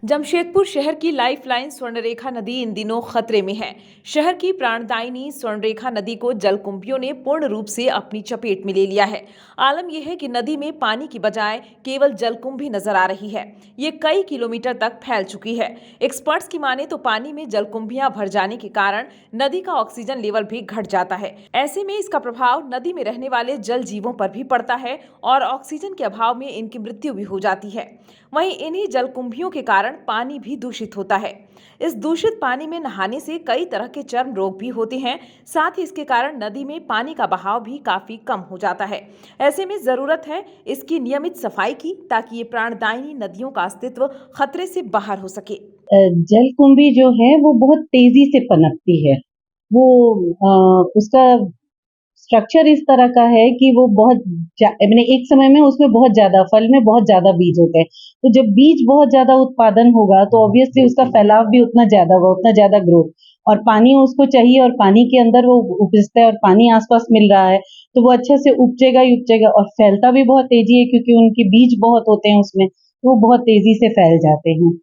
जमशेदपुर शहर की लाइफलाइन स्वर्णरेखा नदी इन दिनों खतरे में है। शहर की प्राणदायिनी स्वर्णरेखा नदी को जलकुंभियों ने पूर्ण रूप से अपनी चपेट में ले लिया है। आलम यह है कि नदी में पानी की बजाय केवल जलकुंभी नजर आ रही है। ये कई किलोमीटर तक फैल चुकी है। एक्सपर्ट्स की माने तो पानी में जलकुंभियां भर जाने के कारण नदी का ऑक्सीजन लेवल भी घट जाता है। ऐसे में इसका प्रभाव नदी में रहने वाले जल जीवों पर भी पड़ता है और ऑक्सीजन के अभाव में इनकी मृत्यु भी हो जाती है। वहीं इन्हीं जलकुंभियों के कारण पानी भी दूषित होता है। इस दूषित पानी में नहाने से कई तरह के चर्म रोग भी होते हैं। साथ ही इसके कारण नदी में पानी का बहाव भी काफी कम हो जाता है। ऐसे में जरूरत है इसकी नियमित सफाई की, ताकि ये प्राणदायिनी नदियों का अस्तित्व खतरे से बाहर हो सके। जलकुंभी जो है वो बहुत तेजी से पनपती है। वो उसका स्ट्रक्चर इस तरह का है कि वो बहुत मैंने एक समय में उसमें बहुत ज्यादा फल में बहुत ज्यादा बीज होते हैं। तो जब बीज बहुत ज्यादा उत्पादन होगा तो ऑब्वियसली उसका फैलाव भी उतना ज्यादा होगा, उतना ज्यादा ग्रोथ, और पानी उसको चाहिए और पानी के अंदर वो उपजता है और पानी आसपास मिल रहा है तो वो अच्छे से उपजेगा ही उपजेगा और फैलता भी बहुत तेजी है क्योंकि उनके बीज बहुत होते हैं उसमें, तो वो बहुत तेजी से फैल जाते हैं।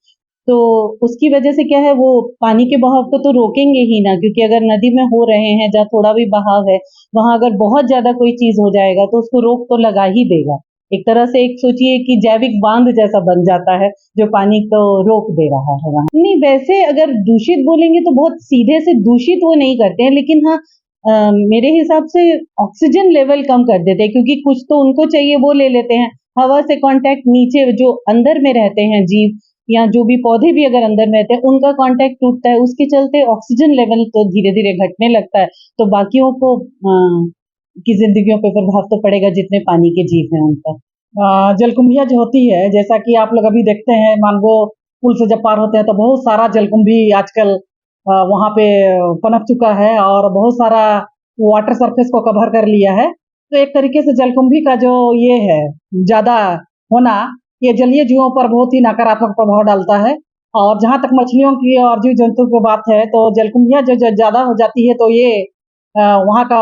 तो उसकी वजह से क्या है, वो पानी के बहाव को तो रोकेंगे ही ना, क्योंकि अगर नदी में हो रहे हैं जहाँ थोड़ा भी बहाव है वहां अगर बहुत ज्यादा कोई चीज हो जाएगा तो उसको रोक तो लगा ही देगा। एक तरह से एक सोचिए कि जैविक बांध जैसा बन जाता है जो पानी को रोक दे रहा है वहां। नहीं, वैसे अगर दूषित बोलेंगे तो बहुत सीधे से दूषित वो नहीं करते हैं, लेकिन हाँ मेरे हिसाब से ऑक्सीजन लेवल कम कर देते हैं, क्योंकि कुछ तो उनको चाहिए वो ले लेते हैं। हवा से कांटेक्ट, नीचे जो अंदर में रहते हैं जीव या जो भी पौधे भी अगर अंदर में रहते हैं उनका कांटेक्ट टूटता है, उसके चलते ऑक्सीजन लेवल तो धीरे धीरे घटने लगता है। तो बाकियों को की जिंदगियों पे प्रभाव तो पड़ेगा जितने पानी के जीव हैं उन पर। जलकुंभियां जो होती है, जैसा कि आप लोग अभी देखते हैं, मान लो पुल से जब पार होते हैं तो बहुत सारा जलकुंभी आजकल वहां पे पनप चुका है और बहुत सारा वाटर सरफेस को कवर कर लिया है। तो एक तरीके से जलकुंभी का जो ये है ज्यादा होना, ये जलीय जीवों पर बहुत ही नकारात्मक प्रभाव डालता है। और जहां तक मछलियों की और जीव जंतु की बात है तो जलकुंभियां जो ज्यादा हो जाती है तो ये वहां का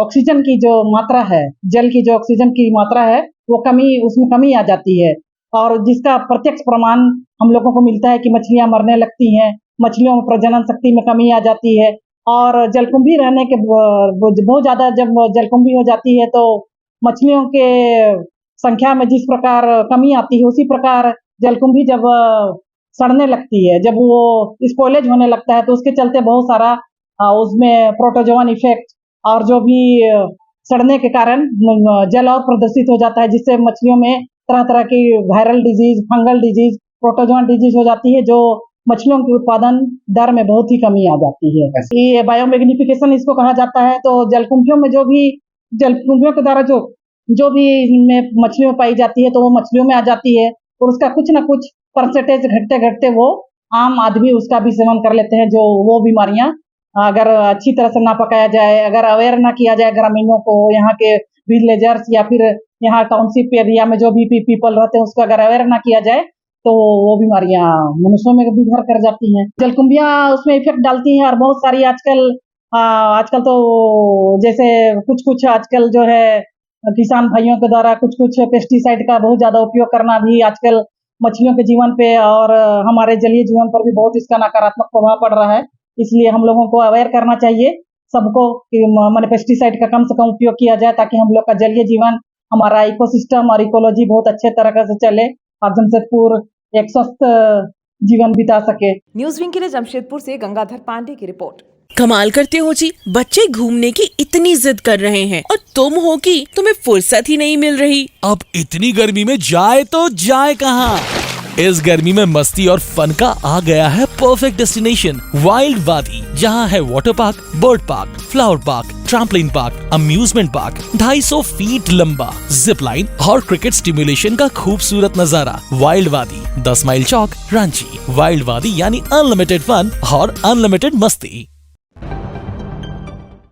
ऑक्सीजन की जो मात्रा है, जल की जो ऑक्सीजन की मात्रा है वो उसमें कमी आ जाती है। और जिसका प्रत्यक्ष प्रमाण हम लोगों को मिलता है कि मछलियां मरने लगती हैं, मछलियों में प्रजनन शक्ति में कमी आ जाती है। और जलकुंभी रहने के बहुत ज्यादा जब जलकुंभी हो जाती है तो मछलियों के संख्या में जिस प्रकार कमी आती है उसी प्रकार जलकुंभी जब सड़ने लगती है, जब वो स्पॉइलेज होने लगता है तो उसके चलते बहुत सारा उसमें प्रोटोजोअन इफेक्ट और जो भी सड़ने के कारण जल और प्रदूषित हो जाता है, जिससे मछलियों में तरह तरह की viral disease, fungal disease, protozoan disease हो जाती है, जो मछलियों के उत्पादन दर में बहुत ही कमी आ जाती है। ये बायोमैग्निफिकेशन इसको कहा जाता है। तो जलकुंभियों में जलकुंभियों के द्वारा जो भी इनमें मछलियों पाई जाती है तो वो मछलियों में आ जाती है और उसका कुछ ना कुछ परसेंटेज घटते घटते वो आम आदमी उसका भी सेवन कर लेते हैं। जो वो बीमारियां अगर अच्छी तरह से ना पकाया जाए, अगर अवेयर ना किया जाए ग्रामीणों को, यहाँ के विलेजर्स या फिर यहाँ टाउनशिप एरिया में जो भी पीपल रहते हैं उसको अगर अवेयर ना किया जाए तो वो बीमारियां मनुष्यों में भी घर कर जाती हैं। जलकुंभियां उसमें इफेक्ट डालती हैं और बहुत सारी आजकल तो जैसे कुछ आजकल जो है किसान भाइयों के द्वारा कुछ पेस्टिसाइड का बहुत ज्यादा उपयोग करना भी आजकल मछलियों के जीवन पे और हमारे जलीय जीवन पर भी बहुत इसका नकारात्मक प्रभाव पड़ रहा है। इसलिए हम लोगों को अवेयर करना चाहिए सबको कि मैंने पेस्टिसाइड का कम से कम उपयोग किया जाए, ताकि हम लोग का जलीय जीवन, हमारा इकोसिस्टम और इकोलॉजी बहुत अच्छे तरह से चले और जमशेदपुर एक स्वस्थ जीवन बिता सके। न्यूज विंग के लिए जमशेदपुर से गंगाधर पांडे की रिपोर्ट। कमाल करते हो जी, बच्चे घूमने की इतनी जिद कर रहे हैं और तुम हो कि तुम्हें फुर्सत ही नहीं मिल रही। अब इतनी गर्मी में जाए तो जाए कहाँ? इस गर्मी में मस्ती और फन का आ गया है परफेक्ट डेस्टिनेशन, वाइल्ड वादी, जहाँ है water park, bird park, flower park, trampoline park, amusement park, 250 feet लंबा, जिप लाइन और क्रिकेट स्टिमुलेशन का खूबसूरत नजारा। वाइल्ड वादी, 10 माइल चौक, रांची। वाइल्ड वादी यानी अनलिमिटेड फन और अनलिमिटेड मस्ती।